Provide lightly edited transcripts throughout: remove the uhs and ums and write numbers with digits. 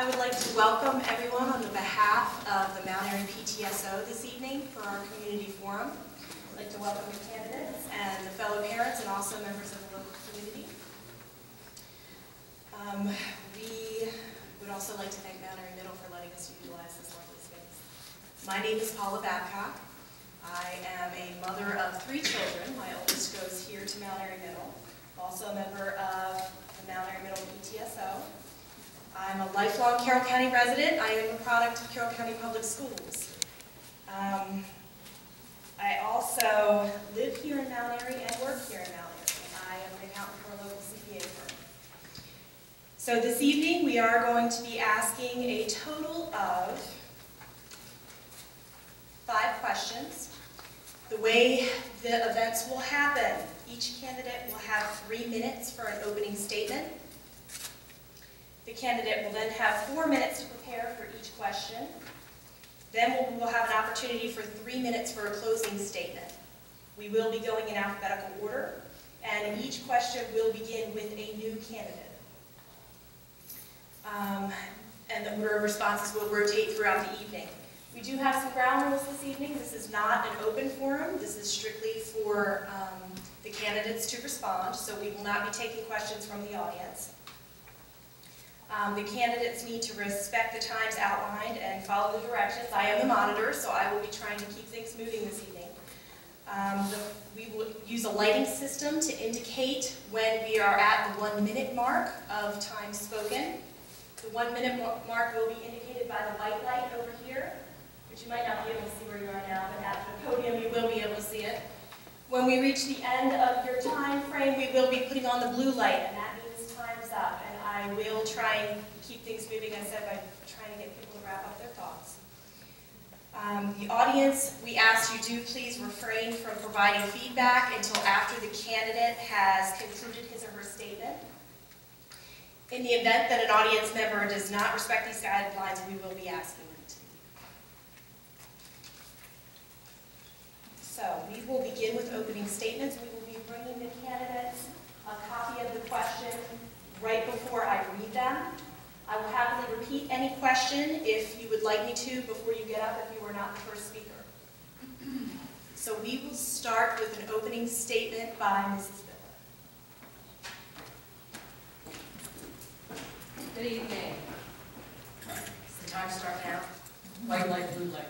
I would like to welcome everyone on the behalf of the Mount Airy PTSO this evening for our community forum. I'd like to welcome the candidates and the fellow parents and also members of the local community. We would also like to thank Mount Airy Middle for letting us utilize this lovely space. My name is Paula Babcock. I am a mother of 3 children. My oldest goes here to Mount Airy Middle. Also a member of the Mount Airy Middle PTSO. I'm a lifelong Carroll County resident. I am a product of Carroll County Public Schools. I also live here in Mount Airy and work here in Mount Airy. I am an accountant for a local CPA firm. So this evening we are going to be asking a total of 5 questions. The way the events will happen, each candidate will have 3 minutes for an opening statement. The candidate will then have 4 minutes to prepare for each question. Then we'll have an opportunity for 3 minutes for a closing statement. We will be going in alphabetical order, and each question will begin with a new candidate. And the order of responses will rotate throughout the evening. We do have some ground rules this evening. This is not an open forum. This is strictly for the candidates to respond, so we will not be taking questions from the audience. The candidates need to respect the times outlined and follow the directions. I am the monitor, so I will be trying to keep things moving this evening. We will use a lighting system to indicate when we are at the 1-minute mark of time spoken. The 1-minute mark will be indicated by the white light over here, which you might not be able to see where you are now, but at the podium you will be able to see it. When we reach the end of your time frame, we will be putting on the blue light, and that means time's up. And I will try and keep things moving, as I said, by trying to get people to wrap up their thoughts. The audience, we ask you do please refrain from providing feedback until after the candidate has concluded his or her statement. In the event that an audience member does not respect these guidelines, we will be asking them to. So we will begin with opening statements. We will be bringing the candidates a copy of the question right before I read them. I will happily repeat any question if you would like me to before you get up if you are not the first speaker. So we will start with an opening statement by Mrs. Good evening. Is the time start now? White light, blue light.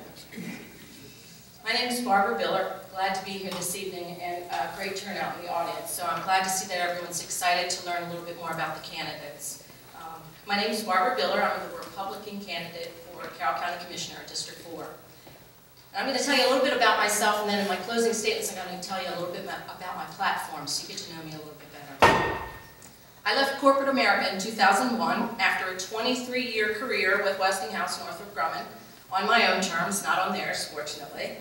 My name is Barbara Biller. Glad to be here this evening, and a great turnout in the audience. So I'm glad to see that everyone's excited to learn a little bit more about the candidates. My name is Barbara Biller. I'm the Republican candidate for Carroll County Commissioner, District 4. And I'm going to tell you a little bit about myself, and then in my closing statements I'm going to tell you a little bit about my platform, so you get to know me a little bit better. I left corporate America in 2001 after a 23-year career with Westinghouse Northrop Grumman, on my own terms, not on theirs, fortunately.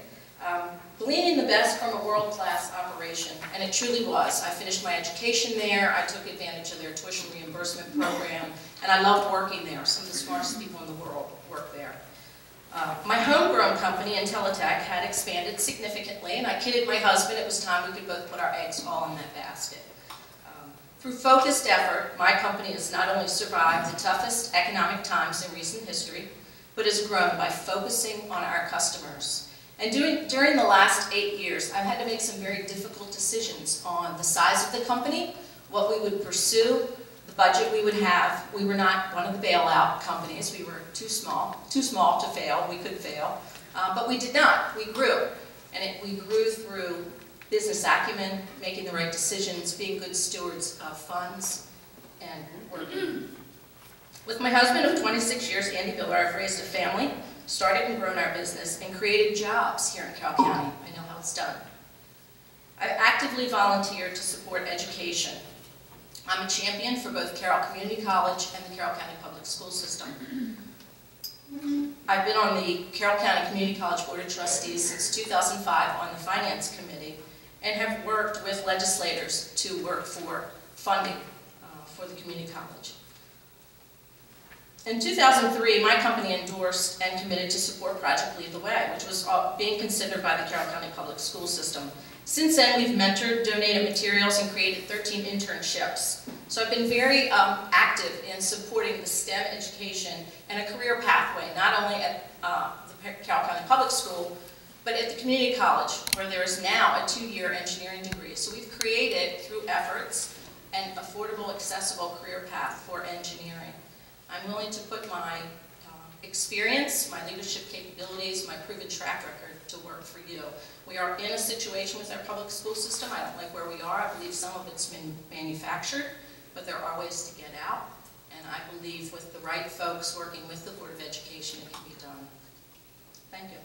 Gleaning the best from a world-class operation, and it truly was. I finished my education there, I took advantage of their tuition reimbursement program, and I loved working there. Some of the smartest people in the world work there. My homegrown company, Intelitech, had expanded significantly, and I kidded my husband it was time we could both put our eggs all in that basket. Through focused effort, my company has not only survived the toughest economic times in recent history, but has grown by focusing on our customers. And during the last 8 years, I've had to make some very difficult decisions on the size of the company, what we would pursue, the budget we would have. We were not one of the bailout companies. We were too small to fail. We could fail, but we did not. We grew, and we grew through business acumen, making the right decisions, being good stewards of funds, and working. With my husband of 26 years, Andy Biller, I've raised a family, started and grown our business, and created jobs here in Carroll County. I know how it's done. I've actively volunteered to support education. I'm a champion for both Carroll Community College and the Carroll County Public School System. I've been on the Carroll County Community College Board of Trustees since 2005 on the Finance Committee, and have worked with legislators to work for funding for the community college. In 2003, my company endorsed and committed to support Project Lead the Way, which was being considered by the Carroll County Public School System Since then, we've mentored, donated materials, and created 13 internships. So I've been very active in supporting the STEM education and a career pathway, not only at the Carroll County Public School, but at the community college, where there is now a 2-year engineering degree. So we've created, through efforts, an affordable, accessible career path for engineering. I'm willing to put my experience, my leadership capabilities, my proven track record to work for you. We are in a situation with our public school system. I don't like where we are. I believe some of it's been manufactured, but there are ways to get out. And I believe with the right folks working with the Board of Education, it can be done. Thank you.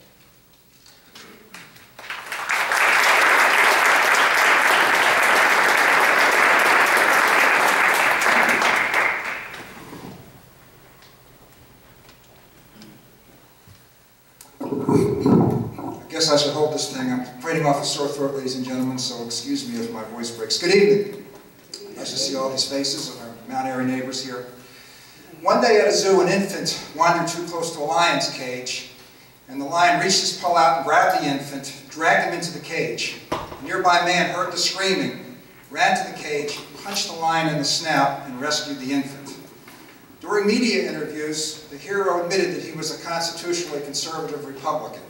I guess I should hold this thing. I'm fighting off a sore throat, ladies and gentlemen, so excuse me if my voice breaks. Good evening. Nice to see all these faces of our Mount Airy neighbors here. One day at a zoo, an infant wandered too close to a lion's cage, and the lion reached his paw out and grabbed the infant, dragged him into the cage. A nearby man heard the screaming, ran to the cage, punched the lion in the snout, and rescued the infant. During media interviews, the hero admitted that he was a constitutionally conservative Republican.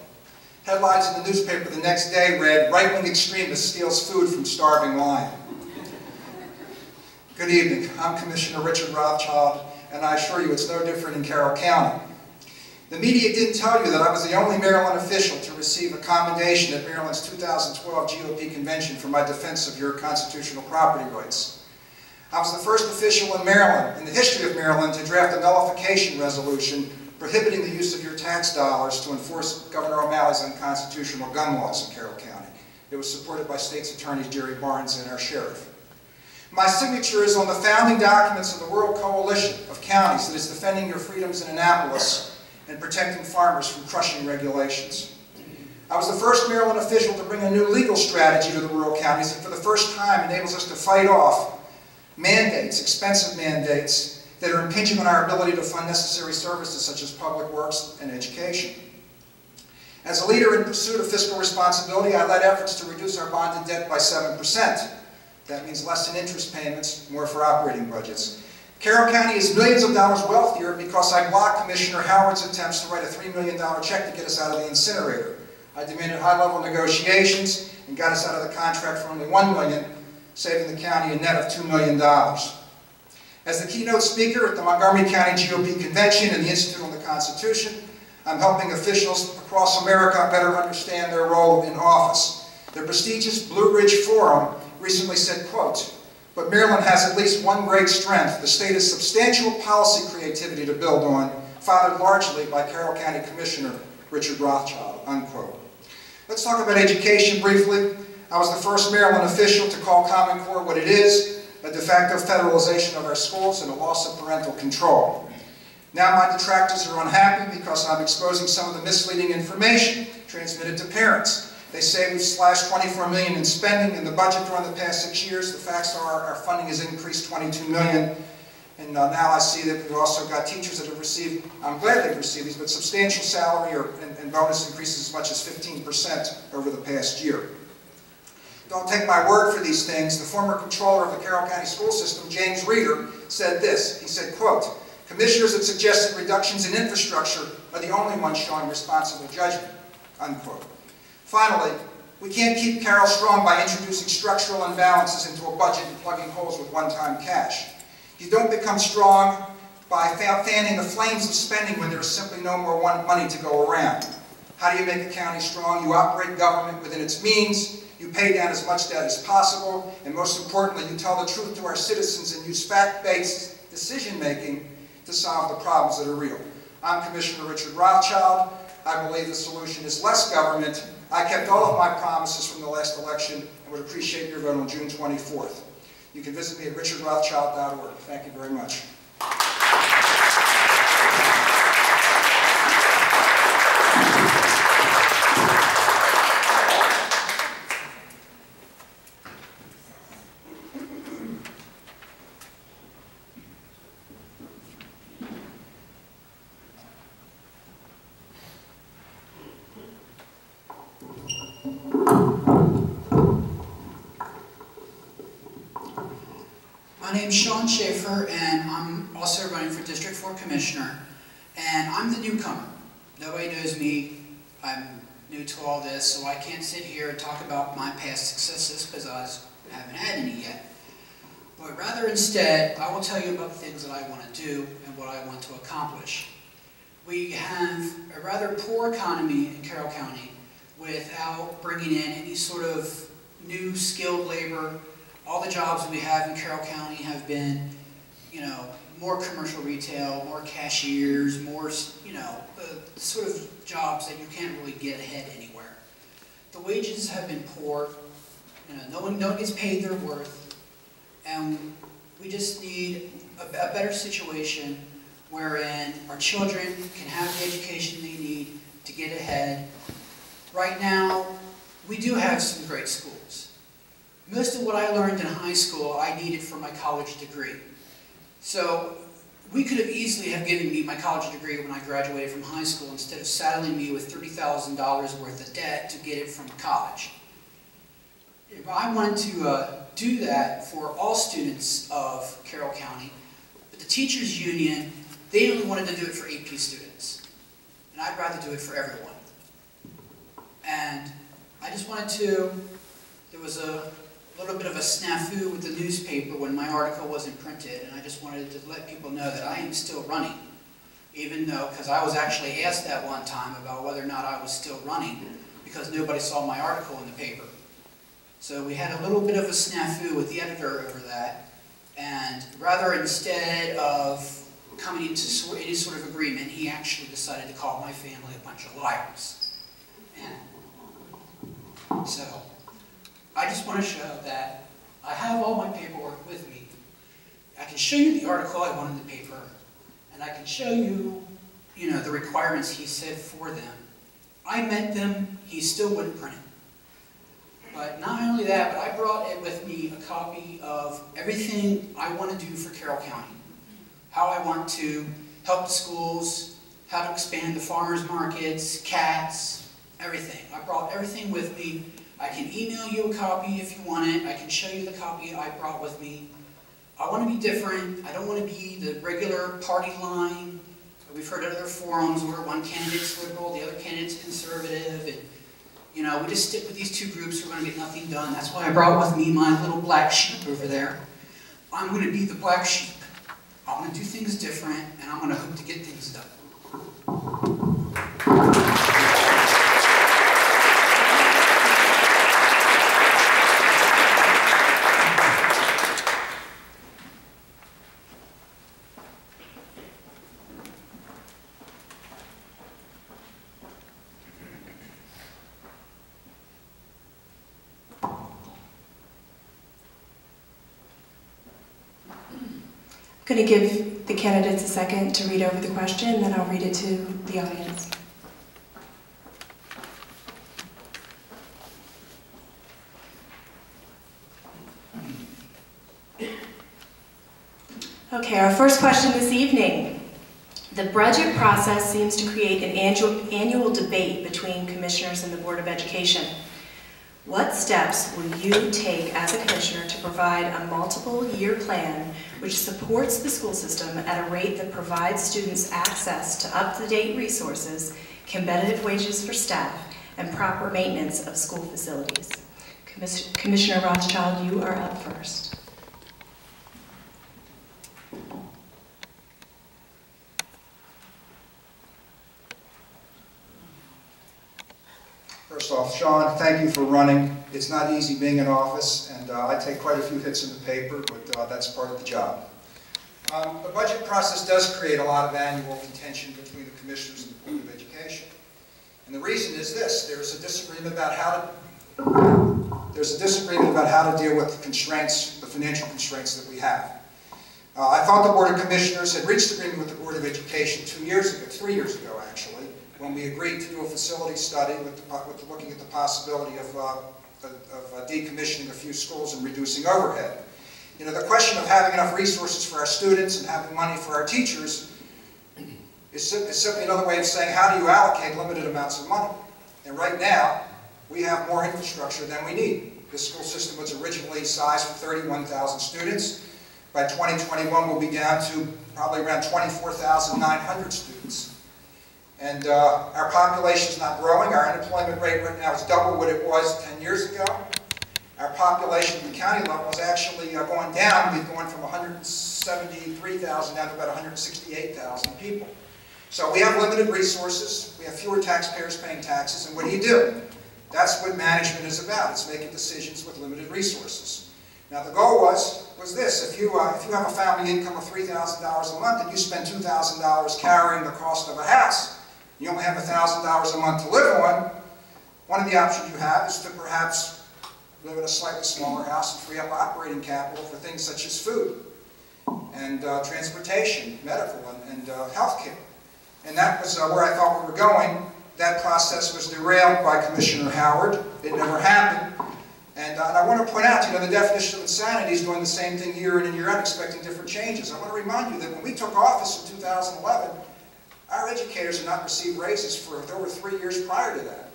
Headlines in the newspaper the next day read, "Right-wing extremist steals food from starving lion." Good evening. I'm Commissioner Richard Rothschild, and I assure you it's no different in Carroll County. The media didn't tell you that I was the only Maryland official to receive a commendation at Maryland's 2012 GOP convention for my defense of your constitutional property rights. I was the first official in Maryland, in the history of Maryland, to draft a nullification resolution prohibiting the use of your tax dollars to enforce Governor O'Malley's unconstitutional gun laws in Carroll County. It was supported by State's Attorneys Jerry Barnes and our sheriff. My signature is on the founding documents of the World Coalition of Counties that is defending your freedoms in Annapolis and protecting farmers from crushing regulations. I was the first Maryland official to bring a new legal strategy to the rural counties that for the first time enables us to fight off mandates, expensive mandates, that are impinging on our ability to fund necessary services such as public works and education. As a leader in pursuit of fiscal responsibility, I led efforts to reduce our bonded debt by 7%. That means less in interest payments, more for operating budgets. Carroll County is millions of dollars wealthier because I blocked Commissioner Howard's attempts to write a $3 million check to get us out of the incinerator. I demanded high-level negotiations and got us out of the contract for only $1 million, saving the county a net of $2 million. As the keynote speaker at the Montgomery County GOP Convention and the Institute on the Constitution, I'm helping officials across America better understand their role in office. The prestigious Blue Ridge Forum recently said, quote, "But Maryland has at least one great strength. The state has substantial policy creativity to build on, fathered largely by Carroll County Commissioner Richard Rothschild," unquote. Let's talk about education briefly. I was the first Maryland official to call Common Core what it is, a de facto federalization of our schools and a loss of parental control. Now my detractors are unhappy because I'm exposing some of the misleading information transmitted to parents. They say we've slashed $24 million in spending in the budget during the past 6 years. The facts are our funding has increased $22 million. And now I see that we've also got teachers that have received, I'm glad they've received these, but substantial salary and bonus increases as much as 15% over the past year. Don't take my word for these things. The former controller of the Carroll County school system, James Reeder, said this. He said, quote, "Commissioners that suggested reductions in infrastructure are the only ones showing responsible judgment," unquote. Finally, we can't keep Carroll strong by introducing structural imbalances into a budget and plugging holes with one-time cash. You don't become strong by fanning the flames of spending when there's simply no more money to go around. How do you make a county strong? You operate government within its means. You pay down as much debt as possible, and most importantly, you tell the truth to our citizens and use fact-based decision-making to solve the problems that are real. I'm Commissioner Richard Rothschild. I believe the solution is less government. I kept all of my promises from the last election and would appreciate your vote on June 24th. You can visit me at richardrothschild.org. Thank you very much. name's Sean Schaefer, and I'm also running for District 4 Commissioner. And I'm the newcomer. Nobody knows me. I'm new to all this, so I can't sit here and talk about my past successes because I haven't had any yet. But rather instead, I will tell you about the things that I want to do and what I want to accomplish. We have a rather poor economy in Carroll County without bringing in any sort of new skilled labor. All the jobs that we have in Carroll County have been, more commercial retail, more cashiers, more, sort of jobs that you can't really get ahead anywhere. The wages have been poor. No one gets paid their worth, and we just need a better situation wherein our children can have the education they need to get ahead. Right now, we do have some great schools. Most of what I learned in high school, I needed for my college degree. So we could have easily have given me my college degree when I graduated from high school instead of saddling me with $30,000 worth of debt to get it from college. If I wanted to do that for all students of Carroll County, but the teachers union, they only wanted to do it for AP students. And I'd rather do it for everyone. And I just wanted to, there was a little bit of a snafu with the newspaper when my article wasn't printed, and I just wanted to let people know that I am still running. Even though, because I was actually asked that one time about whether or not I was still running, because nobody saw my article in the paper. So we had a little bit of a snafu with the editor over that, and rather instead of coming into any sort of agreement, he actually decided to call my family a bunch of liars. And so I just want to show that I have all my paperwork with me. I can show you the article I wanted in the paper, and I can show you, the requirements he said for them. I met them, he still wouldn't print it. But not only that, but I brought it with me a copy of everything I want to do for Carroll County. How I want to help the schools, how to expand the farmers markets, cats, everything. I brought everything with me. I can email you a copy if you want it. I can show you the copy I brought with me. I want to be different. I don't want to be the regular party line. We've heard at other forums where one candidate's liberal, the other candidate's conservative, and we just stick with these two groups. We're going to get nothing done. That's why I brought with me my little black sheep over there. I'm going to be the black sheep. I'm going to do things different, and I'm going to hope to get things done. I'm going to give the candidates a second to read over the question, and then I'll read it to the audience. Okay, our first question this evening. The budget process seems to create an annual debate between commissioners and the Board of Education. What steps will you take as a commissioner to provide a multiple-year plan which supports the school system at a rate that provides students access to up-to-date resources, competitive wages for staff, and proper maintenance of school facilities? Commissioner Rothschild, you are up first. First off, Sean, thank you for running. It's not easy being in office, and I take quite a few hits in the paper, but that's part of the job. The budget process does create a lot of annual contention between the commissioners and the Board of Education. And the reason is this: there's a disagreement about how to deal with the constraints, the financial constraints that we have. I thought the Board of Commissioners had reached agreement with the Board of Education 3 years ago actually, when we agreed to do a facility study with looking at the possibility of decommissioning a few schools and reducing overhead. The question of having enough resources for our students and having money for our teachers is simply another way of saying, how do you allocate limited amounts of money? And right now, we have more infrastructure than we need. This school system was originally sized for 31,000 students. By 2021, we'll be down to probably around 24,900 students. And our population is not growing. Our unemployment rate right now is double what it was 10 years ago. Our population at the county level is actually going down. We've gone from 173,000 down to about 168,000 people. So we have limited resources. We have fewer taxpayers paying taxes. And what do? That's what management is about. It's making decisions with limited resources. Now the goal was this. If you have a family income of $3,000 a month and you spend $2,000 carrying the cost of a house, you only have $1,000 a month to live on, one of the options you have is to perhaps live in a slightly smaller house and free up operating capital for things such as food and transportation, medical, and health care. And that was where I thought we were going. That process was derailed by Commissioner Howard. It never happened. And I want to point out, the definition of insanity is doing the same thing year in and year out, expecting different changes. I want to remind you that when we took office in 2011, our educators had not received raises for over 3 years prior to that.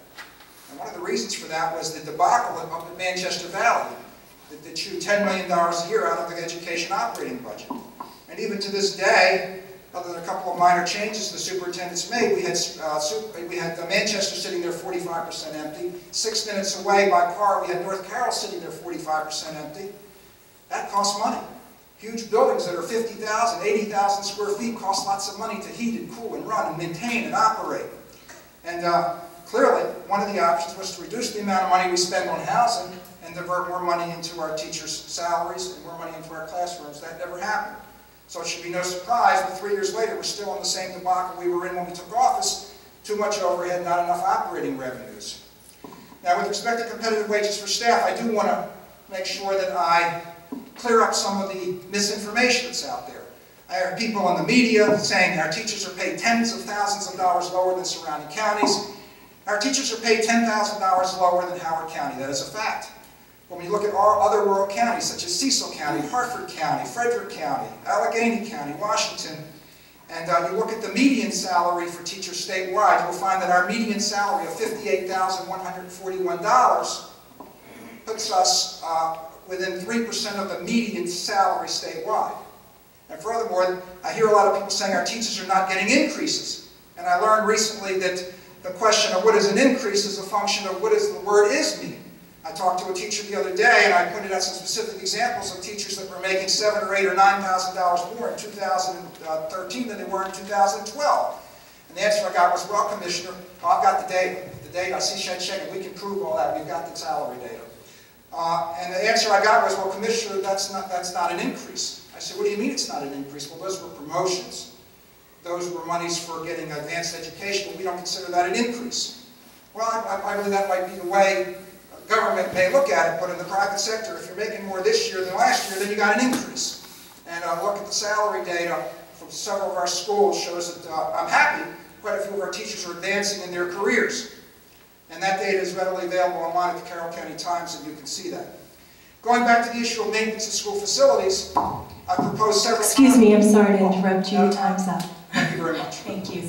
And one of the reasons for that was the debacle up at Manchester Valley that chewed $10 million a year out of the education operating budget. And even to this day, other than a couple of minor changes the superintendent's made, we had Manchester sitting there 45% empty. 6 minutes away by car, we had North Carroll sitting there 45% empty. That costs money. Huge buildings that are 50,000, 80,000 square feet cost lots of money to heat and cool and run and maintain and operate. And clearly, one of the options was to reduce the amount of money we spend on housing and divert more money into our teachers' salaries and more money into our classrooms. That never happened. So it should be no surprise that 3 years later we're still in the same debacle we were in when we took office. Too much overhead, not enough operating revenues. Now with respect to competitive wages for staff, I do want to make sure that I clear up some of the misinformation that's out there. I heard people in the media saying our teachers are paid tens of thousands of dollars lower than surrounding counties. Our teachers are paid $10,000 lower than Howard County. That is a fact. When we look at our other rural counties, such as Cecil County, Hartford County, Frederick County, Allegheny County, Washington, and you look at the median salary for teachers statewide, you'll find that our median salary of $58,141 puts us within 3% of the median salary statewide. And furthermore, I hear a lot of people saying our teachers are not getting increases. And I learned recently that the question of what is an increase is a function of what does the word is mean. I talked to a teacher the other day, and I pointed out some specific examples of teachers that were making $7,000 or $8,000 or $9,000 more in 2013 than they were in 2012. And the answer I got was, well, Commissioner, I've got the data. The data, I see Shed shaking, we can prove all that. We've got the salary data. And the answer I got was, well, Commissioner, that's not an increase. I said, what do you mean it's not an increase? Well, those were promotions. Those were monies for getting advanced education, but we don't consider that an increase. Well, I believe that might be the way government may look at it, but in the private sector, if you're making more this year than last year, then you got an increase. And look at the salary data from several of our schools shows that I'm happy quite a few of our teachers are advancing in their careers. And that data is readily available online at the Carroll County Times, and you can see that. Going back to the issue of maintenance of school facilities, I proposed several... Excuse me, I'm sorry to interrupt you. Your time's up. Thank you very much. Thank you.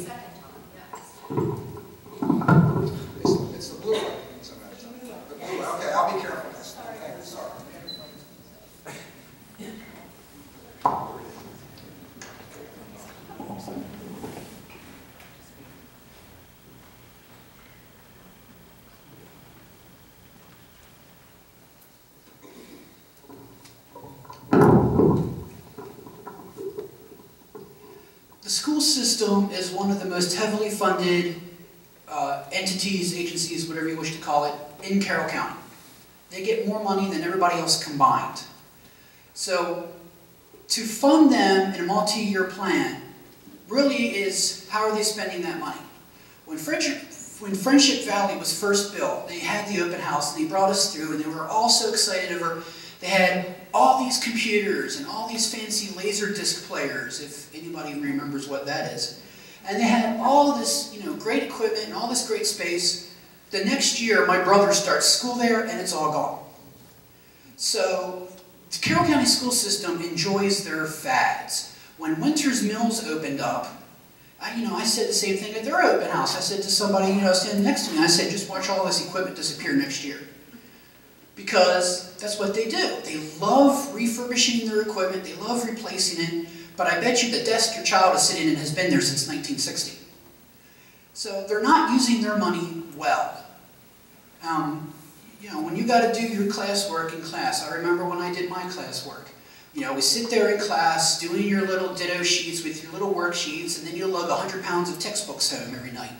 It's the blue light. Okay, I'll be careful this time. Okay, sorry. The school system is one of the most heavily funded entities, agencies, whatever you wish to call it, in Carroll County. They get more money than everybody else combined. So to fund them in a multi-year plan really is, how are they spending that money? When Friendship Valley was first built, they had the open house and they brought us through and they were all so excited over, they had all these computers and all these fancy laser disc players, if anybody remembers what that is. And they had all this, great equipment and all this great space. The next year, my brother starts school there and it's all gone. So the Carroll County school system enjoys their fads. When Winters Mills opened up, I said the same thing at their open house. I said to somebody, standing next to me, I said, just watch all this equipment disappear next year. because that's what they do. They love refurbishing their equipment, they love replacing it, but I bet you the desk your child is sitting in has been there since 1960. So they're not using their money well. You know, when you got to do your classwork in class, I remember when I did my classwork. You know, we sit there in class doing your little ditto sheets with your little worksheets, and then you lug 100 pounds of textbooks home every night.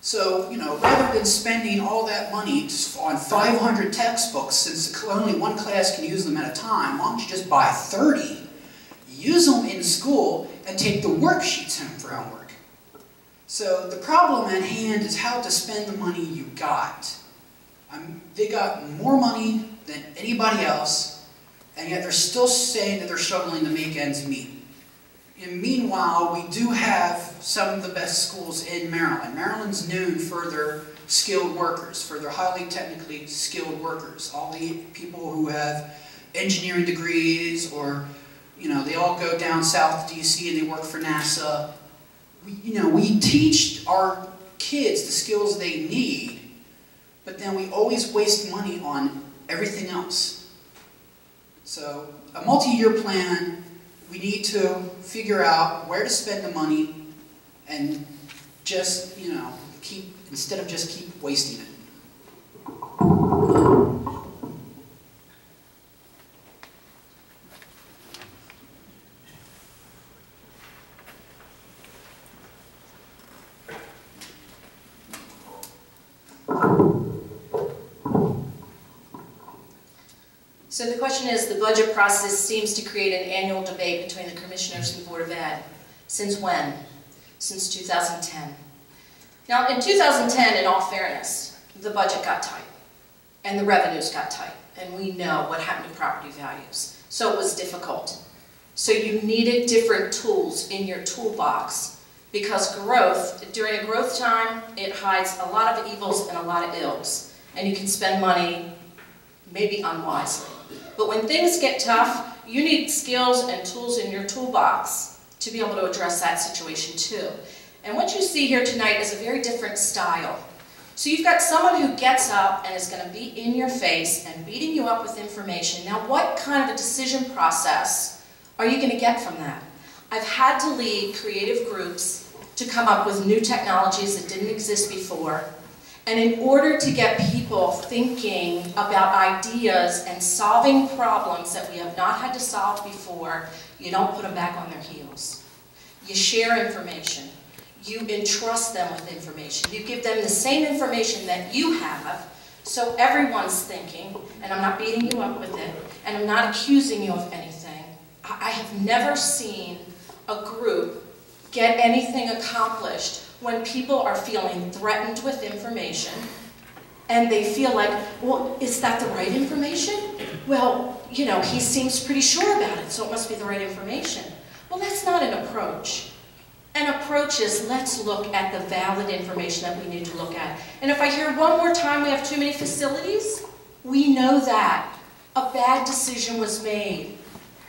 So, you know, rather than spending all that money on 500 textbooks, since only one class can use them at a time, why don't you just buy 30, use them in school, and take the worksheets home for homework? So the problem at hand is how to spend the money you got. They got more money than anybody else, and yet they're still saying that they're struggling to make ends meet. And meanwhile, we do have some of the best schools in Maryland. Maryland's known for their skilled workers, for their highly technically skilled workers. All the people who have engineering degrees, or, you know, they all go down south to DC and they work for NASA. We teach our kids the skills they need, but then we always waste money on everything else. So a multi-year plan, we need to figure out where to spend the money and just, you know, instead of just keep wasting it. So the question is, the budget process seems to create an annual debate between the commissioners and the Board of Ed. Since when? Since 2010. Now, in 2010, in all fairness, the budget got tight, and the revenues got tight, and we know what happened to property values. So it was difficult. So you needed different tools in your toolbox, because growth, during a growth time, it hides a lot of evils and a lot of ills, and you can spend money maybe unwisely. But when things get tough, you need skills and tools in your toolbox to be able to address that situation too. And what you see here tonight is a very different style. So you've got someone who gets up and is going to be in your face and beating you up with information. Now, what kind of a decision process are you going to get from that? I've had to lead creative groups to come up with new technologies that didn't exist before. And in order to get people thinking about ideas and solving problems that we have not had to solve before, you don't put them back on their heels. You share information. You entrust them with information. You give them the same information that you have, so everyone's thinking, and I'm not beating you up with it, and I'm not accusing you of anything. I have never seen a group get anything accomplished when people are feeling threatened with information and they feel like, well, is that the right information? Well, you know, he seems pretty sure about it, so it must be the right information. Well, that's not an approach. An approach is, let's look at the valid information that we need to look at. And if I hear one more time we have too many facilities, we know that. A bad decision was made.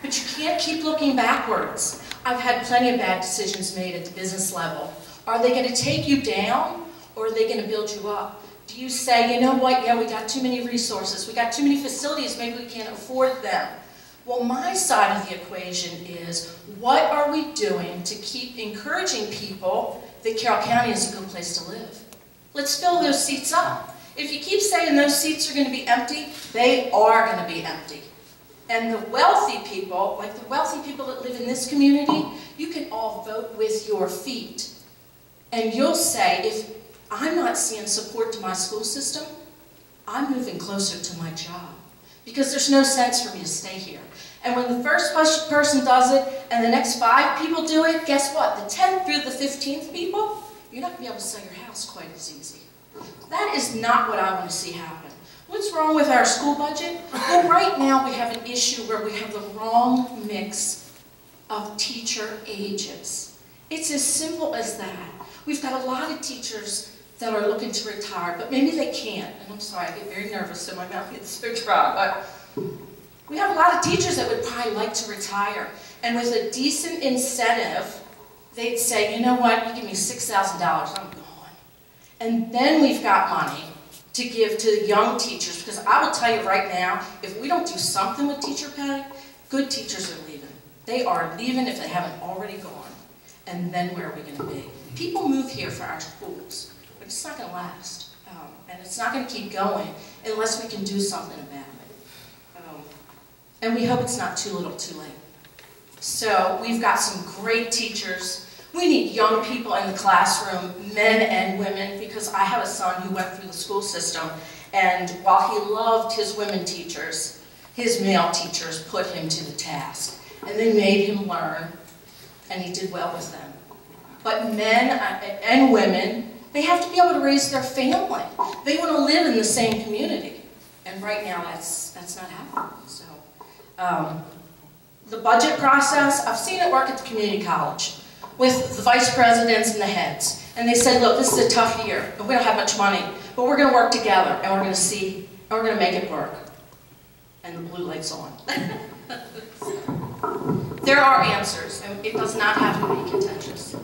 But you can't keep looking backwards. I've had plenty of bad decisions made at the business level. Are they going to take you down, or are they going to build you up? Do you say, you know what, yeah, we got too many resources, we got too many facilities, maybe we can't afford them? Well, my side of the equation is, what are we doing to keep encouraging people that Carroll County is a good place to live? Let's fill those seats up. If you keep saying those seats are going to be empty, they are going to be empty. And the wealthy people, like the wealthy people that live in this community, you can all vote with your feet. And you'll say, if I'm not seeing support to my school system, I'm moving closer to my job. Because there's no sense for me to stay here. And when the first person does it, and the next 5 people do it, guess what? The 10th through the 15th people, you're not going to be able to sell your house quite as easy. That is not what I want to see happen. What's wrong with our school budget? Well, right now we have an issue where we have the wrong mix of teacher ages. It's as simple as that. We've got a lot of teachers that are looking to retire, but maybe they can't. And I'm sorry, I get very nervous, so my mouth gets so dry. But we have a lot of teachers that would probably like to retire. And with a decent incentive, they'd say, you know what, you give me $6,000, I'm going. And then we've got money to give to young teachers, because I will tell you right now, if we don't do something with teacher pay, good teachers are leaving. They are leaving if they haven't already gone. And then where are we going to be? People move here for our schools, but it's not going to last. And it's not going to keep going unless we can do something about it. And we hope it's not too little too late. So we've got some great teachers. We need young people in the classroom, men and women, because I have a son who went through the school system, and while he loved his women teachers, his male teachers put him to the task. And they made him learn, and he did well with them. But men and women, they have to be able to raise their family. They want to live in the same community. And right now, that's not happening. So, the budget process, I've seen it work at the community college with the vice presidents and the heads. And they said, look, this is a tough year, and we don't have much money, but we're going to work together, and we're going to see, and we're going to make it work. And the blue light's on. There are answers, and it does not have to be contentious.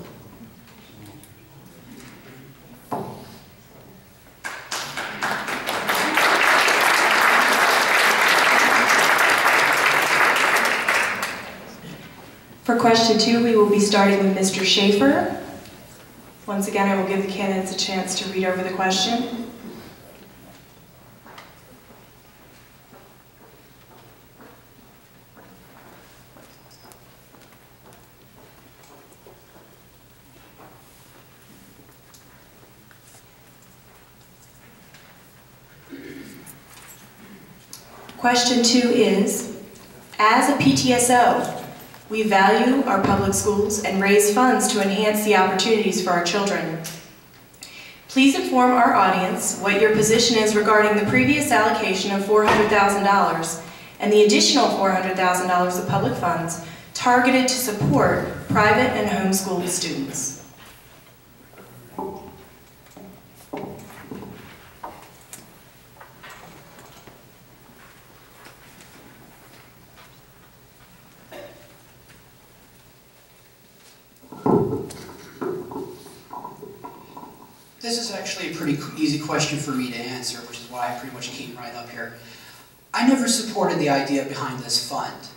For question 2, we will be starting with Mr. Schaefer. Once again, I will give the candidates a chance to read over the question. Question 2 is, as a PTSO, we value our public schools and raise funds to enhance the opportunities for our children. Please inform our audience what your position is regarding the previous allocation of $400,000 and the additional $400,000 of public funds targeted to support private and homeschooled students. This is actually a pretty easy question for me to answer, which is why I pretty much came right up here. I never supported the idea behind this fund.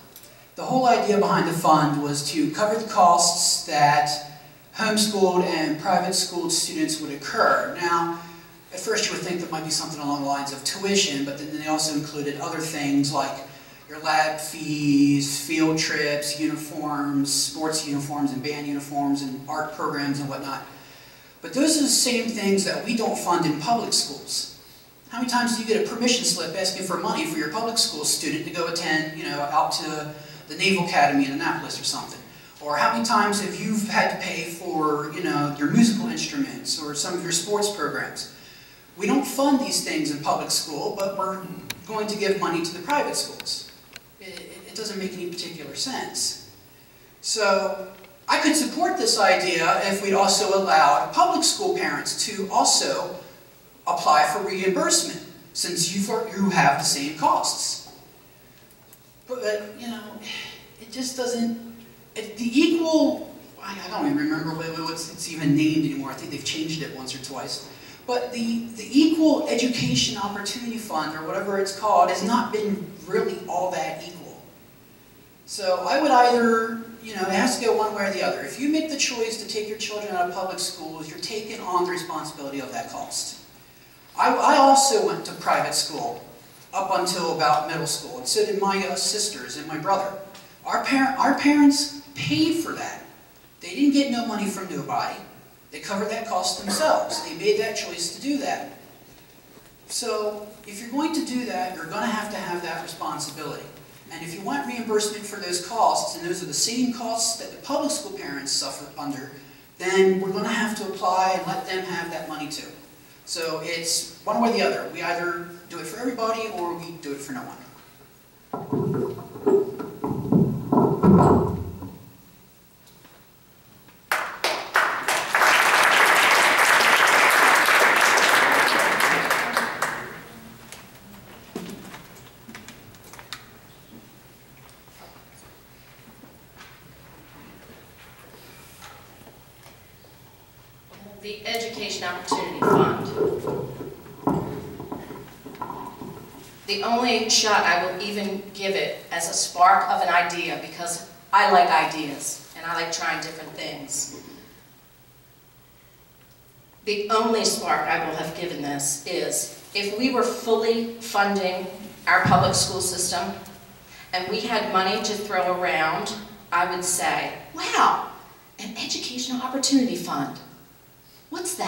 The whole idea behind the fund was to cover the costs that homeschooled and private schooled students would incur. Now, at first you would think that might be something along the lines of tuition, but then they also included other things like your lab fees, field trips, uniforms, sports uniforms and band uniforms and art programs and whatnot. But those are the same things that we don't fund in public schools. How many times do you get a permission slip asking for money for your public school student to go attend, out to the Naval Academy in Annapolis or something? Or how many times have you had to pay for, your musical instruments or some of your sports programs? We don't fund these things in public school, but we're going to give money to the private schools. It doesn't make any particular sense. So I could support this idea if we'd also allowed public school parents to also apply for reimbursement, since you have the same costs. But, it just doesn't, the equal, I don't even remember what it's even named anymore. I think they've changed it once or twice. But the Equal Education Opportunity Fund, or whatever it's called, has not been really all that equal. So I would either, it has to go one way or the other. If you make the choice to take your children out of public schools, you're taking on the responsibility of that cost. I also went to private school up until about middle school, and so did my sisters and my brother. Our parents paid for that. They didn't get no money from nobody. They covered that cost themselves. They made that choice to do that. So if you're going to do that, you're going to have that responsibility. And if you want reimbursement for those costs, and those are the same costs that the public school parents suffer under, then we're going to have to apply and let them have that money too. So it's one way or the other. We either do it for everybody or we do it for no one. The Education Opportunity Fund. The only shot I will even give it as a spark of an idea, because I like ideas and I like trying different things. The only spark I will have given this is if we were fully funding our public school system and we had money to throw around, I would say, wow, an educational opportunity fund. What's that?